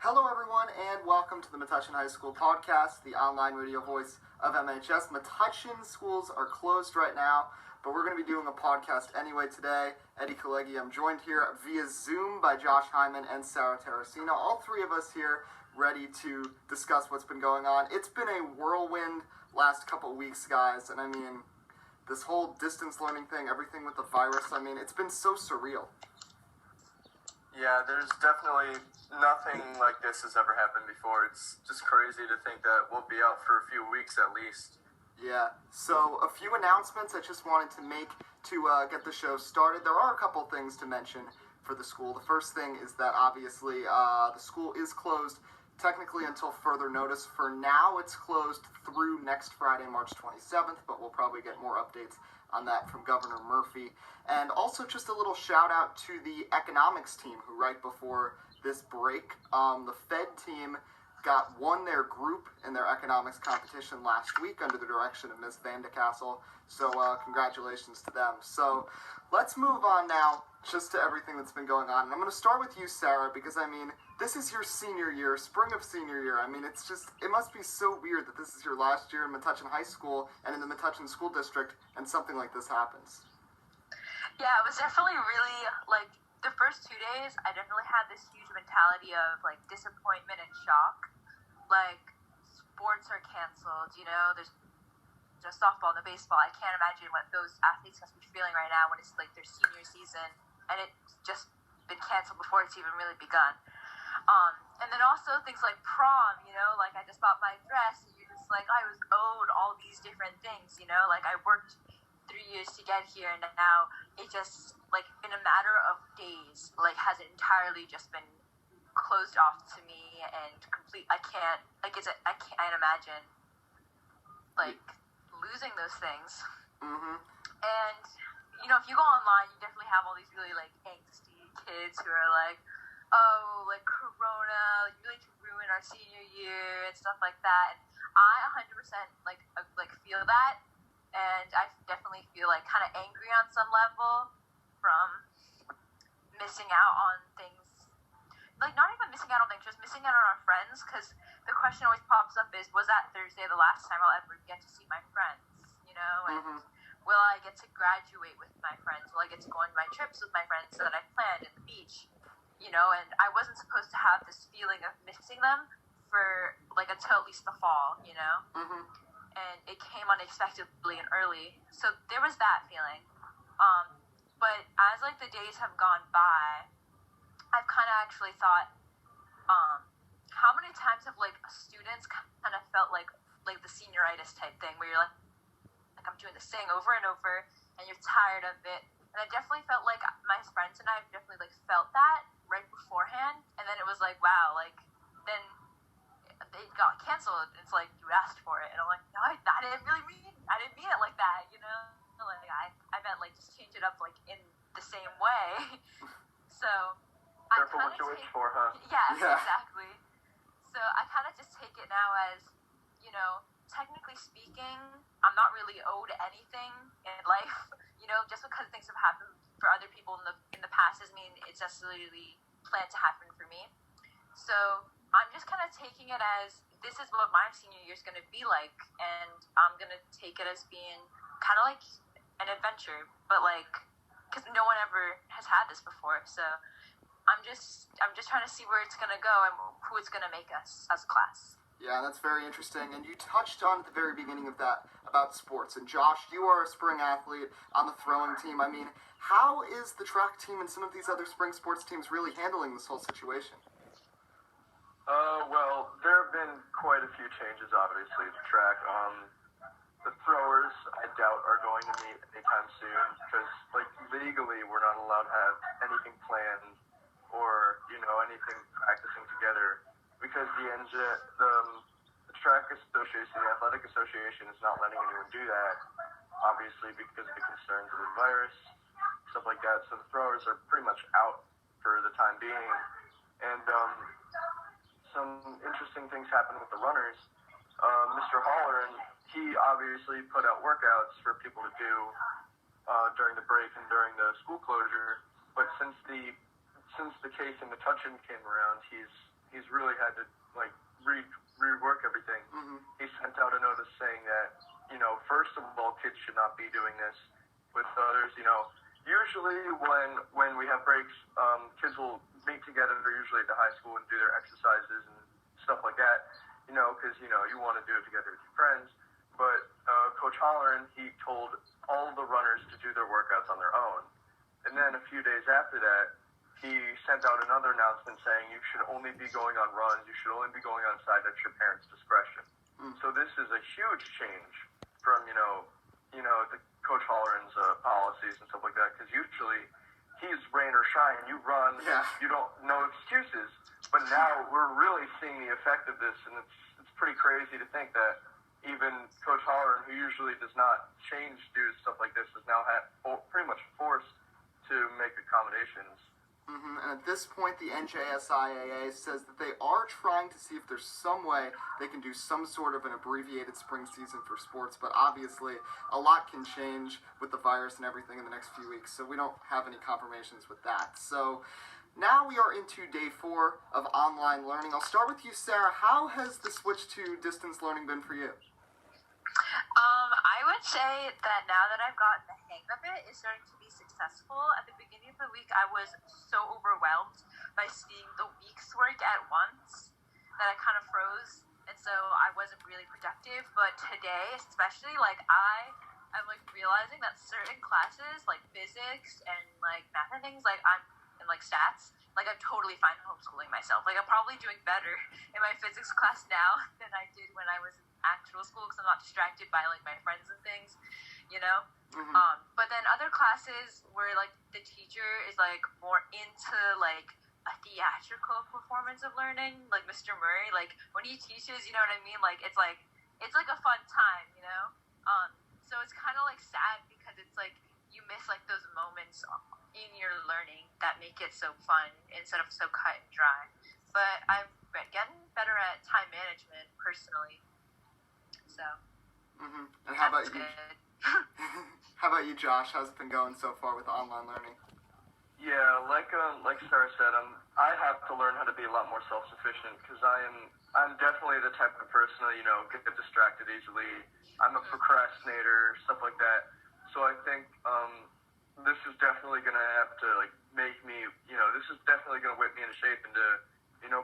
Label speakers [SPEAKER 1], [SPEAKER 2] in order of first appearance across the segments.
[SPEAKER 1] Hello, everyone, and welcome to the MHS High School Pawdcast, the online radio voice of MHS. Metuchen schools are closed right now, but we're going to be doing a podcast anyway today. Eddie Kalegi, I'm joined here via Zoom by Josh Hyman and Sarah Terracino. All three of us here ready to discuss what's been going on. It's been a whirlwind last couple weeks, guys, and I mean, this whole distance learning thing, everything with the virus, I mean, it's been so surreal.
[SPEAKER 2] Yeah, there's definitely nothing like this has ever happened before. It's just crazy to think that we'll be out for a few weeks at least.
[SPEAKER 1] Yeah, so a few announcements I just wanted to make to get the show started. There are a couple things to mention for the school. The first thing is that obviously the school is closed technically until further notice. For now, it's closed through next Friday, March 27th, but we'll probably get more updates on that from Governor Murphy. And also just a little shout out to the economics team who right before this break, the Fed team won their group in their economics competition last week under the direction of Ms. Vandecastle. So congratulations to them. So let's move on now just to everything that's been going on. And I'm going to start with you, Sarah, because I mean, this is your senior year, spring of senior year. I mean, it must be so weird that this is your last year in Metuchen High School and in the Metuchen School District and something like this happens.
[SPEAKER 3] Yeah, it was definitely really, the first 2 days, I definitely had this huge mentality of, disappointment and shock. Sports are canceled, there's just softball and the baseball. I can't imagine what those athletes must be feeling right now when it's, their senior season, and it's just been canceled before it's even really begun. And then also things like prom, I just bought my dress, and you're just I was owed all these different things, I worked 3 years to get here, and now it just, in a matter of days, has entirely just been closed off to me, and I can't imagine, losing those things.
[SPEAKER 1] Mm-hmm.
[SPEAKER 3] And, if you go online, you definitely have all these really, angsty kids who are Corona, really to ruin our senior year and stuff like that. And I 100% feel that, and I definitely feel kind of angry on some level from missing out on things. Not even missing out on things, just missing out on our friends, because the question always pops up is, was that Thursday the last time I'll ever get to see my friends, and will I get to graduate with my friends? Will I get to go on my trips with my friends that I planned at the beach? And I wasn't supposed to have this feeling of missing them for, until at least the fall,
[SPEAKER 1] Mm-hmm.
[SPEAKER 3] And it came unexpectedly and early, so there was that feeling. But as, the days have gone by, I've kind of actually thought, how many times have, students kind of felt like the senioritis type thing, where you're I'm doing this thing over and over, and you're tired of it. And I definitely felt like my friends and I have definitely, felt that right beforehand, and then it was wow, then they got canceled. It's you asked for it, and I'm no, I didn't mean it like that, I meant just change it up in the same way. So
[SPEAKER 2] Careful what you wish for, huh?
[SPEAKER 3] Yeah, exactly. So I kind of just take it now as, technically speaking, I'm not really owed anything in life. Just because things have happened for other people in the past doesn't mean it's necessarily planned to happen for me. So I'm just kind of taking it as, this is what my senior year is going to be like, and I'm going to take it as being kind of an adventure, but because no one ever has had this before. So I'm just trying to see where it's going to go and who it's going to make us as a class.
[SPEAKER 1] Yeah, that's very interesting. And you touched on at the very beginning of that about sports. And Josh, you are a spring athlete on the throwing team. I mean, how is the track team and some of these other spring sports teams really handling this whole situation?
[SPEAKER 2] Well, there have been quite a few changes, obviously, to track. The throwers, I doubt, are going to meet anytime soon, because, legally, we're not allowed to have anything planned or, anything practicing together, because the track association, the athletic association, is not letting anyone do that, obviously, because of the concerns of the virus, stuff like that. So the throwers are pretty much out for the time being. And some interesting things happen with the runners. Mr. Holler, he obviously put out workouts for people to do during the break and during the school closure. But since the case in Metuchen came around, he's he's really had to like rework everything. He sent out a notice saying that, first of all, kids should not be doing this with others. Usually when we have breaks, kids will meet together usually at the high school and do their exercises and stuff like that, because, you want to do it together with your friends. But Coach Holleran, he told all of the runners to do their workouts on their own. And then a few days after that, he sent out another announcement saying you should only be going on runs, you should only be going outside at your parents' discretion. So this is a huge change from, the Coach Holleran's policies and stuff like that, because usually he's rain or shine, you run, you don't, no excuses. But now we're really seeing the effect of this, and it's pretty crazy to think that even Coach Holleran, who usually does not change due to stuff like this, is now pretty much forced to make accommodations.
[SPEAKER 1] And at this point, the NJSIAA says that they are trying to see if there's some way they can do some sort of an abbreviated spring season for sports, but obviously a lot can change with the virus and everything in the next few weeks, so we don't have any confirmations with that. So now we are into day 4 of online learning. I'll start with you, Sarah. How has the switch to distance learning been for you?
[SPEAKER 3] I would say that now that I've gotten the hang of it, it's starting to be successful. At the beginning of the week, I was so overwhelmed by seeing the week's work at once that I kind of froze, and so I wasn't really productive. But today, especially, I'm realizing that certain classes, like physics and math and things, and stats, I'm totally fine homeschooling myself. I'm probably doing better in my physics class now than I did when I was in actual school, because I'm not distracted by my friends and things, But then other classes where the teacher is more into a theatrical performance of learning, like Mr. Murray, when he teaches, you know what I mean? It's a fun time, So it's kind of sad because it's you miss those moments in your learning that make it so fun instead of so cut and dry. But I'm getting better at time management personally. So.
[SPEAKER 1] And how about you? How about you, Josh? How's it been going so far with online learning?
[SPEAKER 2] Yeah, like Sarah said, I have to learn how to be a lot more self-sufficient, because I'm definitely the type of person that get distracted easily. I'm a procrastinator, stuff like that. So I think this is definitely gonna have to make me, this is definitely gonna whip me into shape into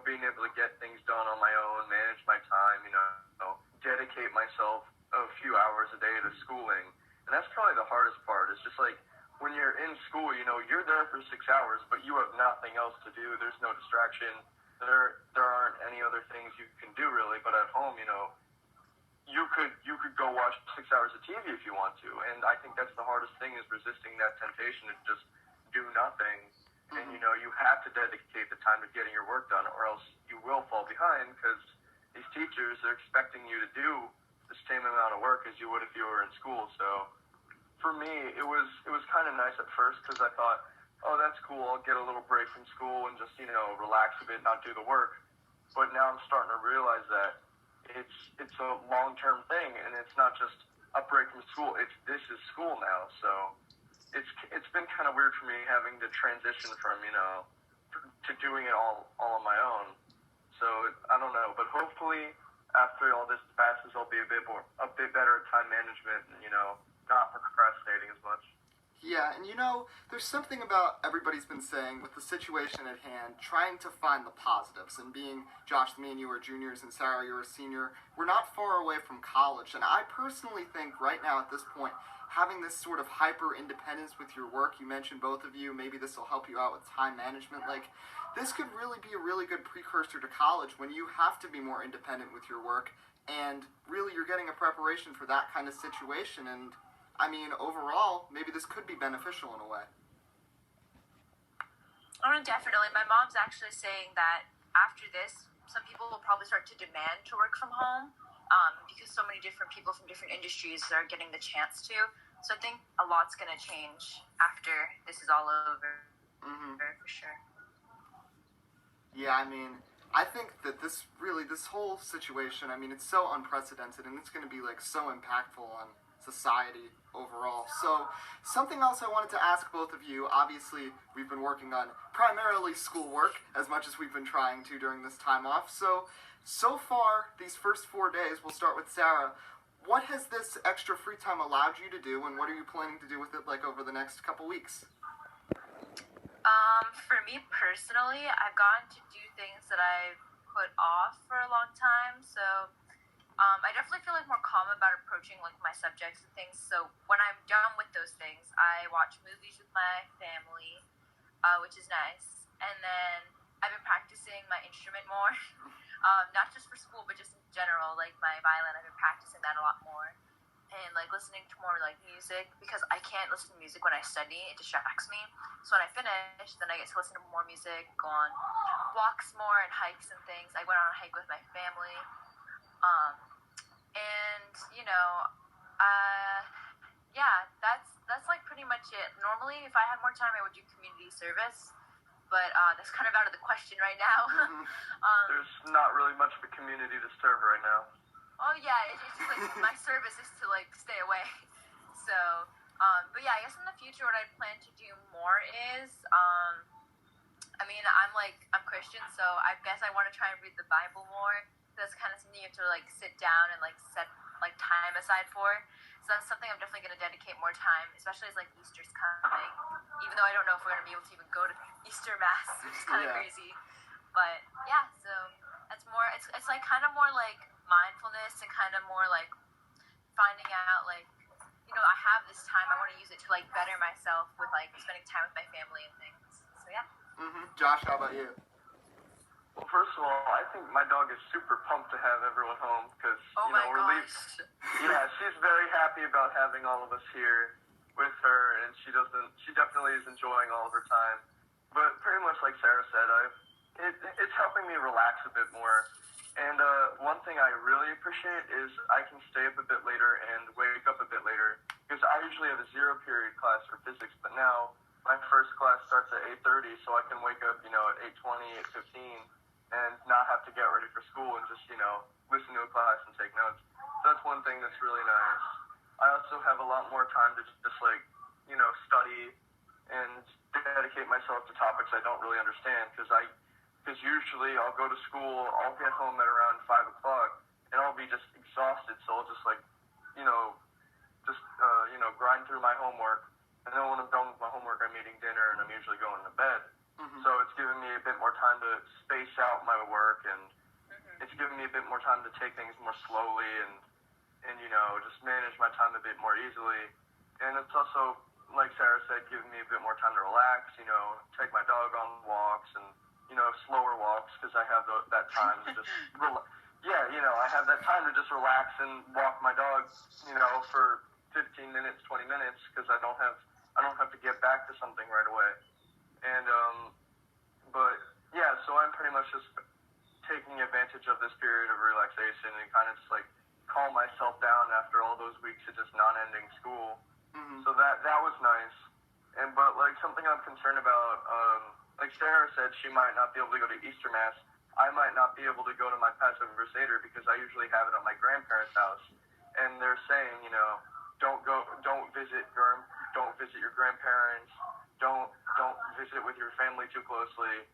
[SPEAKER 2] being able to get things done on my own, manage my time, dedicate myself a few hours a day to schooling. And that's probably the hardest part. It's just when you're in school, you're there for 6 hours, but you have nothing else to do. There's no distraction. There aren't any other things you can do really. But at home, you could go watch 6 hours of TV if you want to. And I think that's the hardest thing, is resisting that temptation to just do nothing. And you have to dedicate the time to getting your work done, or else you will fall behind, because these teachers are expecting you to do the same amount of work as you would if you were in school. So for me, it was kind of nice at first, because I thought, oh, that's cool, I'll get a little break from school and just relax a bit, not do the work. But now I'm starting to realize that it's a long-term thing, and it's not just a break from school. This is school now. So it's been kind of weird for me having to transition from to doing it all on my own. So I don't know, but hopefully after all this passes, I'll be a bit better at time management and not procrastinating as much.
[SPEAKER 1] Yeah, and there's something about everybody's been saying with the situation at hand, trying to find the positives, and being, Josh, me and you are juniors, and Sarah, you're a senior, we're not far away from college, and I personally think right now at this point, having this sort of hyper-independence with your work, you mentioned both of you, maybe this will help you out with time management, this could really be a really good precursor to college when you have to be more independent with your work, and really you're getting a preparation for that kind of situation, and overall, maybe this could be beneficial in a way.
[SPEAKER 3] Definitely. My mom's actually saying that after this, some people will probably start to demand to work from home, because so many different people from different industries are getting the chance to. So I think a lot's going to change after this is all over, for sure.
[SPEAKER 1] Yeah, I think that this whole situation, it's so unprecedented, and it's going to be so impactful on society overall. So something else I wanted to ask both of you, obviously we've been working on primarily schoolwork as much as we've been trying to during this time off. So far, these first 4 days, we'll start with Sarah, what has this extra free time allowed you to do, and what are you planning to do with it like over the next couple weeks?
[SPEAKER 3] For me personally, I've gotten to do things that I've put off for a long time, so I definitely feel like more calm about approaching like my subjects and things. So when I'm done with those things, I watch movies with my family, which is nice. And then I've been practicing my instrument more, not just for school, but just in general. Like my violin, I've been practicing that a lot more, and like listening to more like music, because I can't listen to music when I study; it distracts me. So when I finish, then I get to listen to more music, go on walks more and hikes and things. I went on a hike with my family. And yeah, that's like pretty much it. Normally, if I had more time, I would do community service, but that's kind of out of the question right now.
[SPEAKER 2] There's not really much of a community to serve right now.
[SPEAKER 3] Oh yeah, it's just like my service is to like stay away. So, but yeah, I guess in the future, what I plan to do more is, I mean, I'm Christian, so I guess I want to try and read the Bible more. That's kind of something you have to like sit down and like set like time aside for. So that's something I'm definitely going to dedicate more time, especially as like Easter's coming. Even though I don't know if we're going to be able to even go to Easter Mass, which is kind of crazy. But yeah, so that's more. It's like kind of more like mindfulness and kind of more like finding out like, I have this time. I want to use it to like better myself with like spending time with my family and things. So yeah.
[SPEAKER 1] Josh, how about you?
[SPEAKER 2] Well, first of all, I think my dog is super pumped to have everyone home because, we're leaving. Yeah, she's very happy about having all of us here with her, and she definitely is enjoying all of her time. But pretty much like Sarah said, it's helping me relax a bit more. And one thing I really appreciate is I can stay up a bit later and wake up a bit later, because I usually have a 0 period class for physics, but now my first class starts at 8:30, so I can wake up, at 8:20, 8:15, and not have to get ready for school and just, listen to a class and take notes. So that's one thing that's really nice. I also have a lot more time to just like, study and dedicate myself to topics I don't really understand, because usually I'll go to school, I'll get home at around 5 o'clock, and I'll be just exhausted, so I'll just like, grind through my homework, and then when I'm done with my homework, I'm eating dinner, and I'm usually going to bed. So it's giving me a bit more time to space out my work, and it's giving me a bit more time to take things more slowly and just manage my time a bit more easily. And it's also, like Sarah said, giving me a bit more time to relax, take my dog on walks and, slower walks, because I have that time to just, I have that time to just relax and walk my dog, for 15 minutes, 20 minutes, because I don't have to get back to something right away. And, but yeah, so I'm pretty much just taking advantage of this period of relaxation and kind of just like calm myself down after all those weeks of just non-ending school. So that was nice. But like something I'm concerned about, like Sarah said, she might not be able to go to Easter Mass. I might not be able to go to my Passover Seder because I usually have it at my grandparents' house. And they're saying, don't visit your grandparents, don't visit with your family too closely.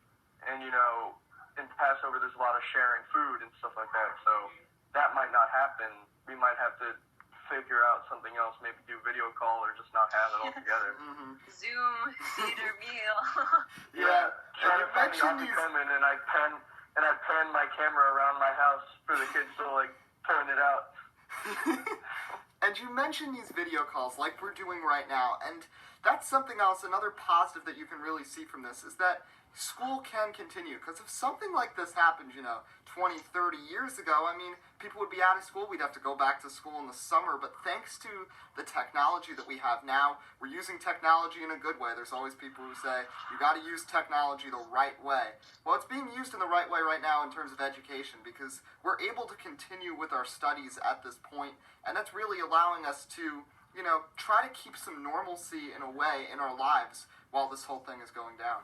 [SPEAKER 2] And in Passover there's a lot of sharing food and stuff like that, so that might not happen. We might have to figure out something else, maybe do video call or just not have it all together.
[SPEAKER 3] Zoom Seder meal.
[SPEAKER 2] Yeah, try to find the afikomen, and I pan my camera around my house for the kids to like turn it out.
[SPEAKER 1] And you mentioned these video calls like we're doing right now, and that's something else, another positive that you can really see from this is that school can continue. Because if something like this happened, 20, 30 years ago, I mean, people would be out of school, we'd have to go back to school in the summer, but thanks to the technology that we have now, we're using technology in a good way. There's always people who say, you got to use technology the right way. Well, it's being used in the right way right now in terms of education, because we're able to continue with our studies at this point, and that's really allowing us to, try to keep some normalcy in a way in our lives while this whole thing is going down.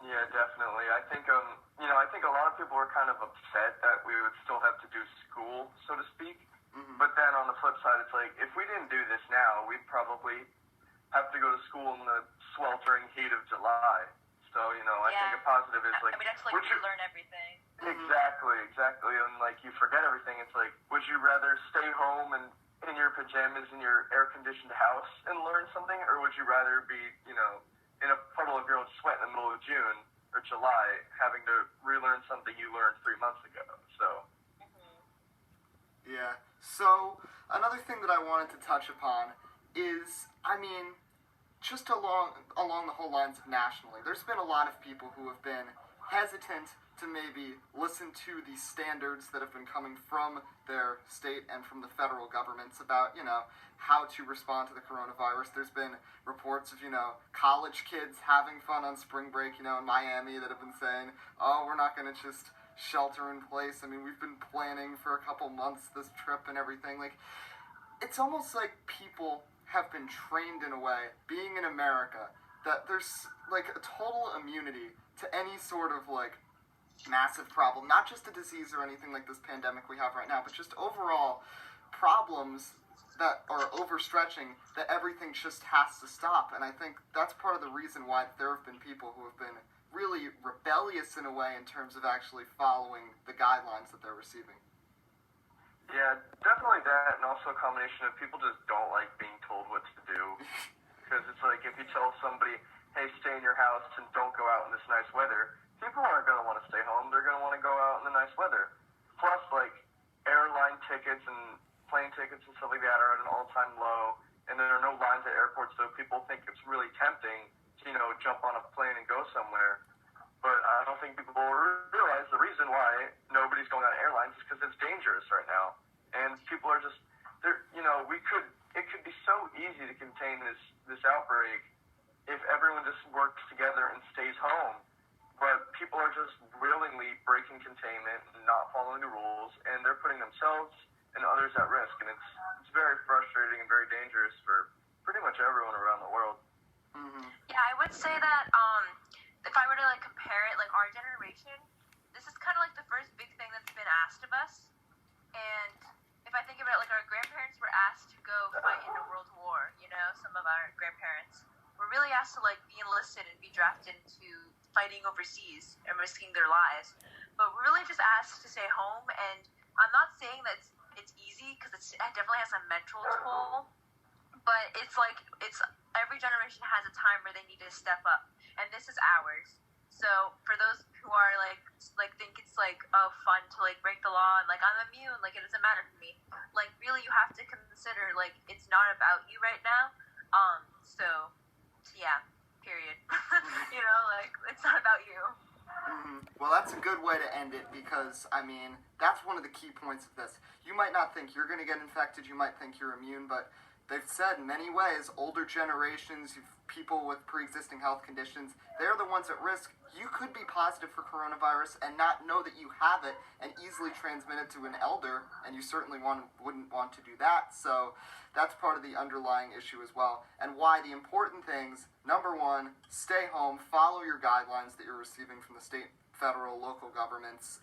[SPEAKER 2] Yeah, definitely. I think I think a lot of people are kind of upset that we would still have to do school, so to speak, But then on the flip side, it's like, if we didn't do this now, we'd probably have to go to school in the sweltering heat of July. So, I think a positive is like...
[SPEAKER 3] I mean, that's like you learn everything.
[SPEAKER 2] Exactly. And like, you forget everything. It's like, would you rather stay home and in your pajamas in your air-conditioned house and learn something? Or would you rather be, in a puddle of your own sweat in the middle of June or July having to relearn something you learned 3 months ago? So...
[SPEAKER 1] Yeah. So, another thing that I wanted to touch upon is, just along the whole lines of nationally, there's been a lot of people who have been hesitant to maybe listen to the standards that have been coming from their state and from the federal governments about, how to respond to the coronavirus. There's been reports of, college kids having fun on spring break, in Miami that have been saying, oh, we're not going to just shelter in place. We've been planning for a couple months this trip and everything. Like, it's almost like people have been trained in a way, being in America, that there's like a total immunity to any sort of like massive problem, not just a disease or anything like this pandemic we have right now, but just overall problems that are overstretching, that everything just has to stop. And I think that's part of the reason why there have been people who have been really rebellious in a way in terms of actually following the guidelines that they're receiving.
[SPEAKER 2] Yeah, definitely that, and also a combination of people just don't like being told what to do. Because it's like, if you tell somebody, hey, stay in your house and don't go out in this nice weather, people aren't going to want to stay home. They're going to want to go out in the nice weather. Plus, like, airline tickets and plane tickets and stuff like that are at an all-time low, and there are no lines at airports, so people think it's really tempting to, jump on a plane and go somewhere. But I don't think people realize the reason why nobody's going on airlines is because it's dangerous right now. And people are just, it could be so easy to contain this outbreak if everyone just works together and stays home. But people are just willingly breaking containment and not following the rules, and they're putting themselves and others at risk. And it's very frustrating and very dangerous for pretty much everyone around the world.
[SPEAKER 3] Yeah, I would say that if I were to like compare it, like our generation, this is kind of like the first big thing that's been asked of us. And if I think about it, like our grandparents were asked to go fight in a world war. Some of our grandparents were really asked to like be enlisted and be drafted into fighting overseas and risking their lives. But we're really just asked to stay home. And I'm not saying that it's easy, because it definitely has a mental toll. But it's like, every generation has a time where they need to step up, and this is ours. So for those who are like think it's like fun to like break the law and like I'm immune, like it doesn't matter for me. Like really, you have to consider like it's not about you right now. So yeah, period. Like it's not about you.
[SPEAKER 1] Well, that's a good way to end it, because that's one of the key points of this. You might not think you're going to get infected. You might think you're immune, but they've said in many ways, older generations, people with pre-existing health conditions, they're the ones at risk. You could be positive for coronavirus and not know that you have it and easily transmit it to an elder, and you certainly wouldn't want to do that. So that's part of the underlying issue as well. And why the important things, number one, stay home, follow your guidelines that you're receiving from the state, federal, local governments.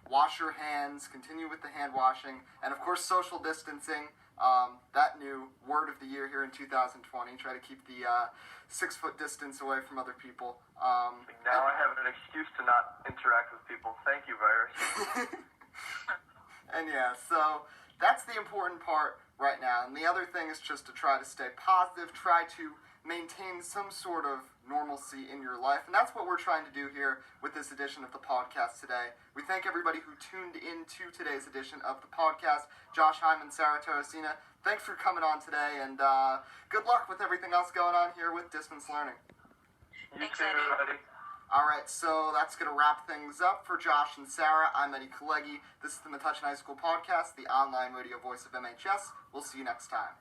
[SPEAKER 1] Wash your hands, continue with the hand washing, and of course social distancing. That new word of the year here in 2020. Try to keep the 6-foot distance away from other people.
[SPEAKER 2] Now I have an excuse to not interact with people. Thank you, virus.
[SPEAKER 1] And yeah, so that's the important part right now. And the other thing is just to try to stay positive, try to maintain some sort of normalcy in your life. And that's what we're trying to do here with this edition of the podcast today. We thank everybody who tuned into today's edition of the podcast. Josh Hyman, Sarah Torresina, thanks for coming on today, and good luck with everything else going on here with distance learning.
[SPEAKER 3] Thanks, Eddie.
[SPEAKER 1] All right, so that's going to wrap things up for Josh and Sarah. I'm Eddie Kalegi. This is the Metuchen High School Podcast, the online radio voice of MHS. We'll see you next time.